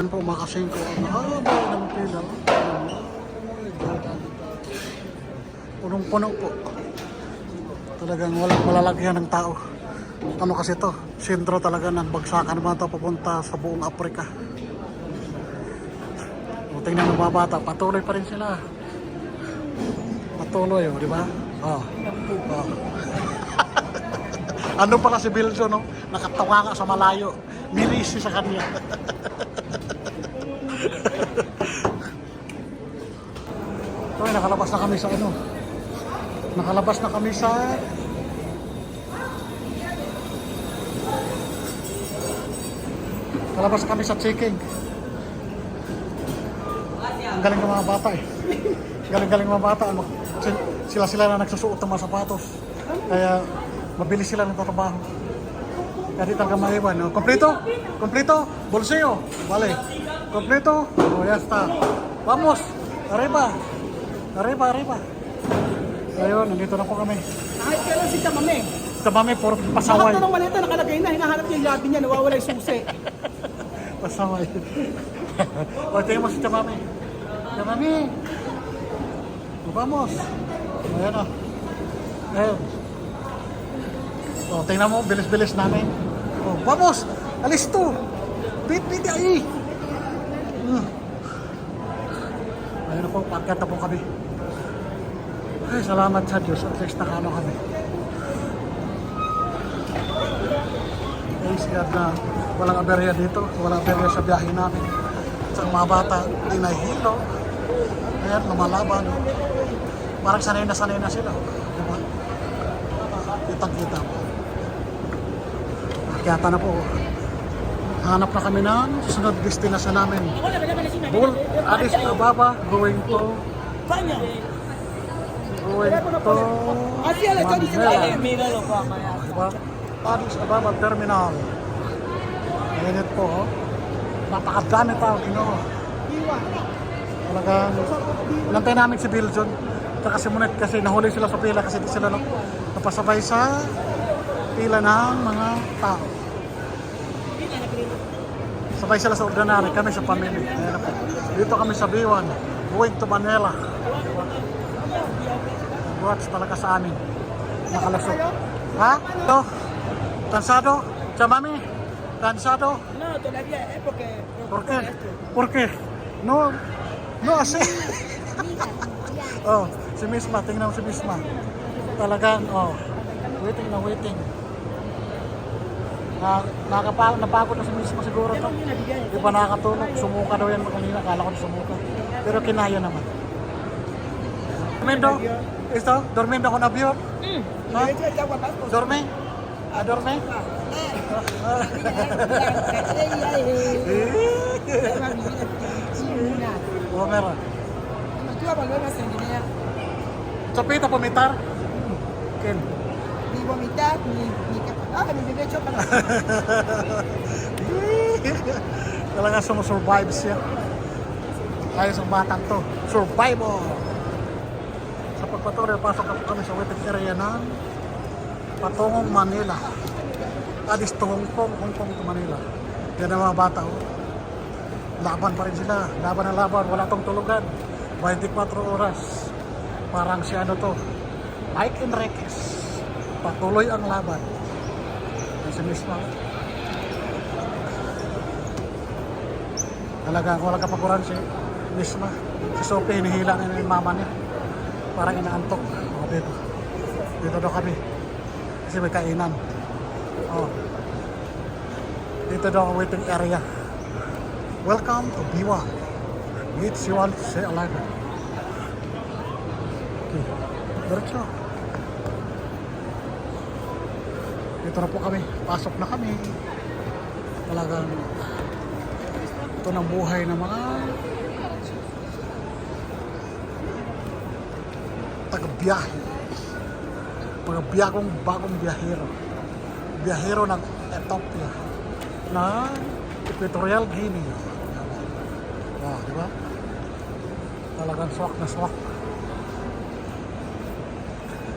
Yan po makasing ko ang haba ng pila. Punong-puno po. Talagang walang malalagyan ng tao. Ano kasi to? Sentro talaga ng bagsakan naman ito papunta sa buong Afrika. O, tingnan ng mga bata, patuloy pa rin sila. Patuloy, di ba? Oh. Oh. Ano pala si Bilso, no? Nakatawa ka sa malayo. Nirisi sa kanya. Okay, nakalabas na kami sa ano? Nakalabas na kami sa checking. Ang galing ng mga bata eh. Galing mga bata. Sila na nagsusuot ng mga sapatos. Kaya mabilis sila ng trabaho. Kaya di talaga maiwan. No? Kompleto. Bolsillo. Vale. Kompleto. O, ya está. Vamos. Arriba. Ayun, nandito na po kami. Kahit kailan si Chamame. Tamami, puro pasaway. Lahat ng maleta nakalagay na, hinahanap niya yung labi niya, nawawala yung susi. Pasaway. O, tingnan mo si Tamami. Tamami! Vamos! Ayan o. Ayan. O, tingnan mo, bilis-bilis namin. O, vamos! Alis to! Bit ay! Ayan po, parkat na po kami. Ay, salamat sa Diyos. At least nakano kami. Thanks God na walang aberya dito. Walang aberya sa biyahe namin. At mga bata, di nahihilo. Ayan, lumalaban. Parang sanay na sila. Diba? Kitang-kita po. Makyata na po. Hanap na kami ng susunod destinasyon namin. Addis Ababa, going to Manila. Diba? Addis Ababa Terminal. Ayan po. Oh. Napakadami tao. Talagang nantay namin si Bilson. Kasi nahuli sila sa pila kasi di sila napasabay sa pila ng mga tao. Sabay sila sa ordinary, kami sa pamilya. Ayan po. Dito kami sa B1, going to Manila. Watch talaga sa amin. Nakalasok. Ha? Ito? Cansado? Chamami? Cansado? No, todavía es porque... ¿Por qué? No así. Oh, si Misma, tingnan mo si Misma. Talagang, waiting. Napagod na si Misma siguro to. Di ba nakakatulog? Sumuka daw yan kanina. Akala ko sumuka. Pero kinaya naman. Durmiendo? Esto? Durmiendo con avión? ¿No? ¿Dorme? ¿Dorme? Oh, meron. Sopita, vomitar? ¿Quién? Ni vomitar, ni ni derecho para... Talaga sumusurvive siya. Ayos ang batang to. Survival! Sa pagpatuloy, pasok na po kami sa waiting area ng patungong Manila. Addis to Hong Kong to Manila. Yan ang mga bata. Oh. Laban pa rin sila. Laban. Wala tong tulugan. 24 oras. Parang si ano to. Mike Enriquez. Patuloy ang laban. Si Misma. Talaga, walang kapaguran si Misma. Si Sophie, hinihila na yung mama niya. Parang inaantok. O, dito daw kami. Kasi may kainan. O. Dito daw ang waiting area. Welcome to B1. Meet C1 C11. Okay. Diretso. Dito na po kami. Pasok na kami. Talagang ito ng buhay ng mga taga-biyahe. Mga bagong biyahero. Biyahero ng Ethiopia. Na Equatorial Guinea. Wow, di ba? Talagang swak na swak.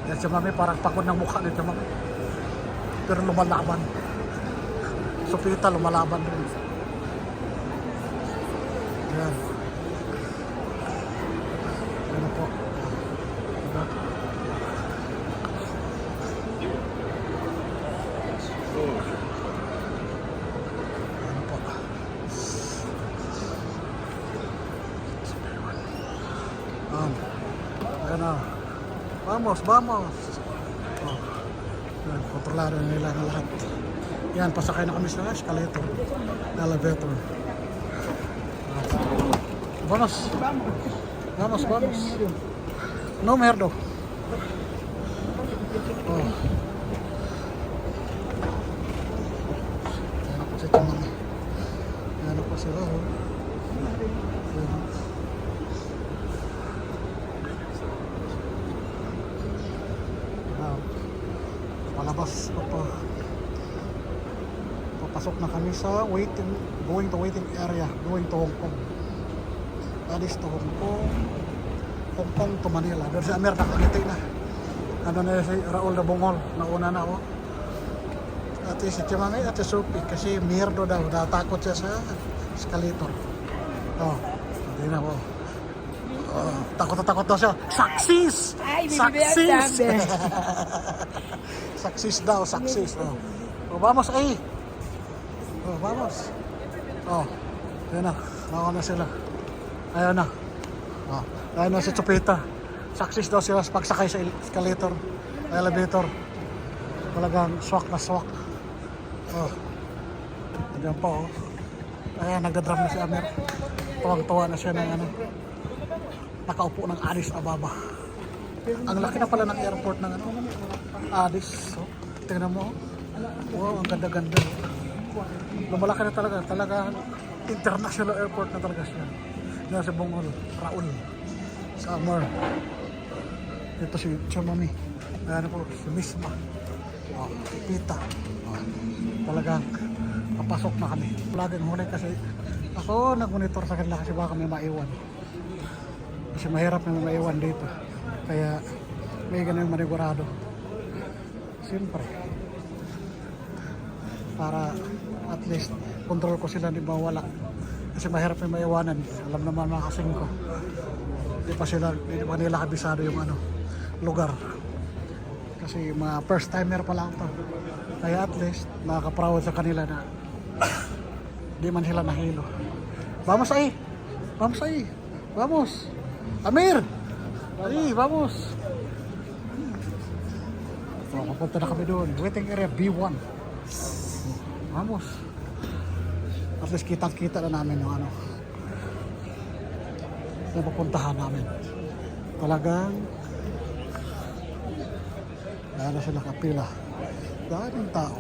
Yan si Mami parang pagod ng mukha nito Mami. Pero lumalaban. Sopita lumalaban rin. Ayan. Ano po. Diba? Ano po. Ayan na. Vamos, vamos. Oh. Yan, kontrolado nila ng lahat. Yan, pasakay na kami sa escalator. Elevator. Vamos. Vamos, vamos. No merdo. Oh. Yan ako sa tamang. Yan ako sila. Oh. Yan. Palabas papasok na kami sa going to waiting area, going to Hong Kong. Alis to Hong Kong, Hong Kong to Manila. Doon sa Amerika kanitay na. Ano na si Raul de Bongol, nauna na ako. At si Chimami at si Sophie, kasi mirdo daw, natakot siya sa escalator. Oh, hindi na po. Oh, takot na takot daw siya. Success! Ay, Success! Success daw, success. Oh. Oh, vamos ay. Oh, vamos. Oh, yan na. Nauna sila. Ayan na. Oh, ayan na si Chupita. Success daw sila sa pagsakay sa escalator, elevator. Talagang swak na swak. Oh. Ayan pa oh. Ayan, nagdadram na si Amir. Tuwang-tuwa na siya ng ano. Nakaupo ng Addis Ababa. Ang laki na pala ng airport ng ano, Addis. So, tingnan mo. Wow, ang ganda-ganda. Lumalaki na talaga. Talaga international airport na talaga siya. Yan si Bongol, Raul, Summer. Ito si Chumami. Ayan po, si Misma. Oh, Tita. Oh, talagang papasok na kami. Laging huli kasi ako nag-monitor sa kanila kasi baka may maiwan. Kasi mahirap na maiwan dito. Kaya may ganun manigurado. Siyempre. Para at least control ko sila, di mawala. Kasi mahirap na maiwanan. Alam naman mga kasing ko. Di pa nila kabisado yung ano, lugar. Kasi mga first timer pa lang to. Kaya at least nakaka-proud sa kanila na di man sila nahilo. Vamos ahí. Vamos ahí. Vamos. Amir! Ay, vamos! So, papunta na kami doon. Waiting area B1. Vamos. At least kitang-kita na namin yung ano. Yung papuntahan namin. Talagang dahil na sila kapila. Daming tao.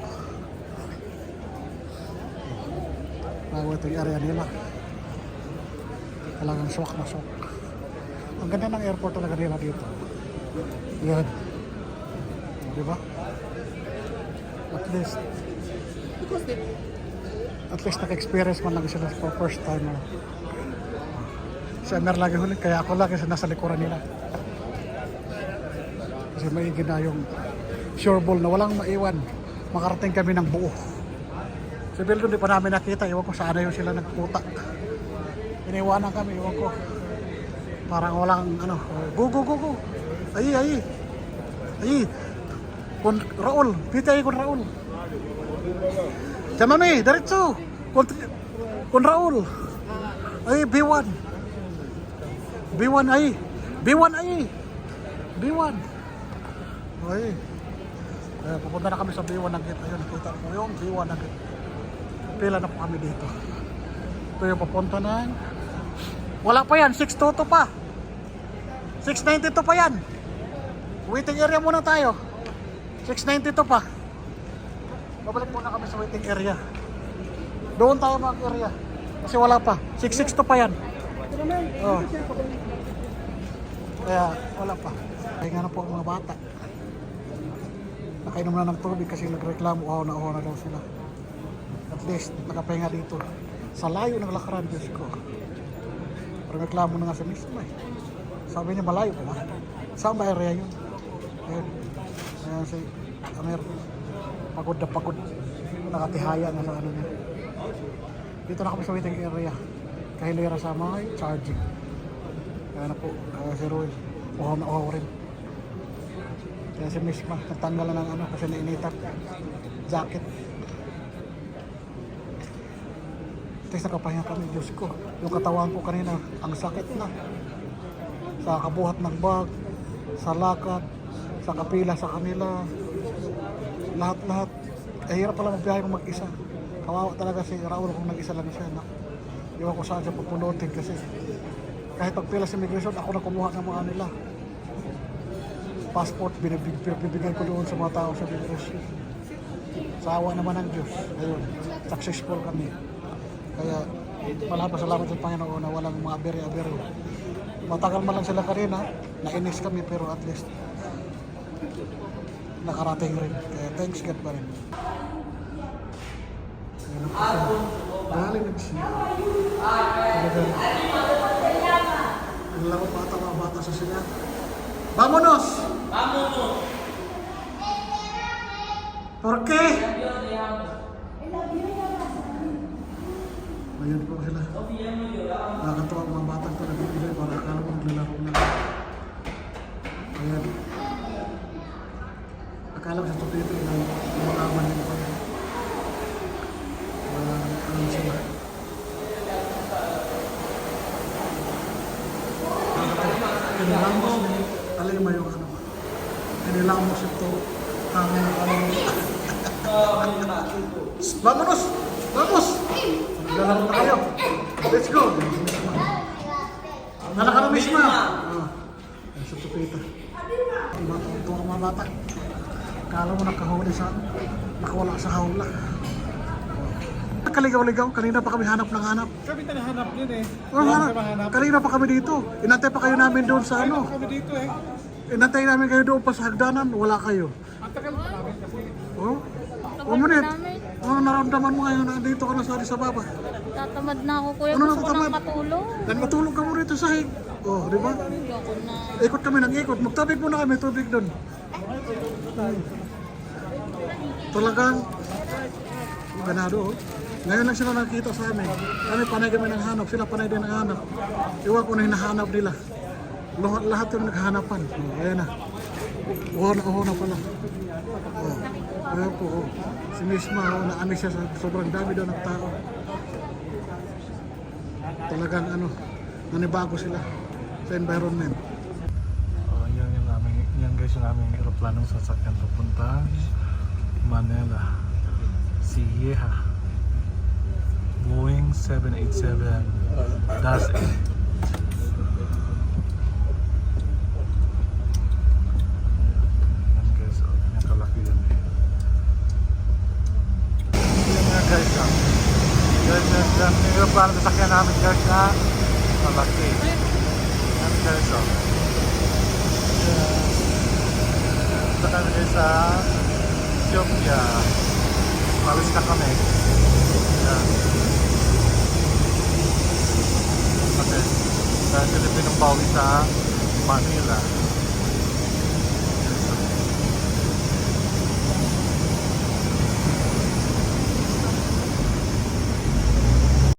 Waiting area nila. Talagang swak na swak. Ang ganda ng airport talaga nila dito. Yan. Diba? At least naka-experience man lang sila for first time. Si Amer lagi huli, kaya ako lagi nasa likuran nila. Kasi maigi na yung sure ball na walang maiwan. Makarating kami ng buo. Si Beldon di pa namin nakita. Iwan ko saan na yung sila nagputa. Iniwanan kami, iwan ko. Parang walang ano, go. Ay. Kun Raul, pitay kun Raul. Chamami, diretso. Kun Raul. Ay, B1. B1 ay. Ay. Pupunta na kami sa B1 ng gate. Ayun, nakita ko yung B1 ng gate. Pila na po kami dito. Ito yung papunta ng... Wala pa yan, 622 pa. 692 pa yan. Waiting area muna tayo. 692 pa. Babalik muna kami sa waiting area. Doon tayo mga area. Kasi wala pa. 662 pa yan. Oh. Kaya wala pa. Kaya nga na po ang mga bata. Nakainom na ng tubig kasi nagreklamo. Uhaw na daw sila. At least nakapahinga dito. Sa layo ng lakaran, Diyos ko. Pero reklamo na nga sa mismo eh. Sabi niya malayo pa ba? Saan ba area yun? Ayun. Ayan si Amir. Pagod na pagod. Nakatihaya na sa ano niya. Dito na kami sa waiting area. kahilera sa may charging. Kaya na po, si Roy, uhaw na uhaw rin. Kaya si Misma, natanggal na ng ano kasi nainitan. Jacket. Tapos nakapahinga kami, Diyos ko. Yung katawan ko kanina, ang sakit na. Sa kabuhat ng bag, sa lakad, sa kapila sa kanila. Lahat-lahat. Hirap pala magbiyahe kung mag-isa. Kawawa talaga si Raul kung nag-isa lang siya. Iwan ko saan siya pupunutin kasi kahit pagpila sa immigration, ako na kumuha ng mga nila. Passport, bibigay ko doon sa mga tao sa immigration. Sa awa naman ng Diyos. Ayun, successful kami. Kaya, salamat sa Panginoon na walang mga aberi-aberi. Matagal man lang sila kanina, nainis kami pero at least nakarating rin. Kaya thanks God pa rin. Kaya galing nagsiya. Ang laro bata, mga bata sa sila. Vamonos! Vamonos! ¿Por qué? Ayun po sila. Nakakatawa ang mga batang ko nagbibigay para akala mo naglalaro na. Ayan. Akala ko sa tupito na lumalaman din pa. Ano sila. Kinilamos ni Alima yung ano. Kinilamos ito. Hangin ano. Vamonos! Vamos! Maglalaro na kayo. Let's go! Nalaka na misma! Ay, sa tupita. Ito ang mga bata. Kala mo nakahuli sa nakawala sa hawla. Kaligaw-ligaw, kanina pa kami hanap ng hanap. Kami tanahanap din eh. Kanina pa kami dito. Inantay pa kayo namin doon sa ano. Kami dito eh. Inantay namin kayo doon pa sa hagdanan. Wala kayo. Ang tagal pa namin kasi. Oh? Umunit. Ano naramdaman mo ngayon na dito ka na sa baba? Tatamad na ako, kuya. Ano Gusto ko natatamad? nang matulog. Dan matulog ka mo rito sa hig. Oh, di ba? Hindi ako na. Ikot kami ng ikot. Magtabig muna kami, tubig doon. Talagang ganado. Oh. Ngayon lang sila nakita sa amin. Kami panay kami ng hanap. Sila panay din ng hanap. Iwan ko na hinahanap nila. Lahat yung naghahanapan. Oh, ayan na. Uho na pala. Oh. Ayan po. Oh. Si Misma, oh, naamis siya sa sobrang dami daw ng tao. Talagang ano, nanibago sila sa environment. Oh, yan guys yung aming aeroplanong sasakyan papunta Manila. Sierra. Boeing 787-8. Yan guys, oh, yung kalaki yan eh. Yan nga guys, yan yung aeroplanong sasakyan namin guys na malaki. Yan guys, oh. Ito kami guys sa Ethiopia. Palis na kami. Yan. Okay. Sa Pilipinong bawi sa Manila.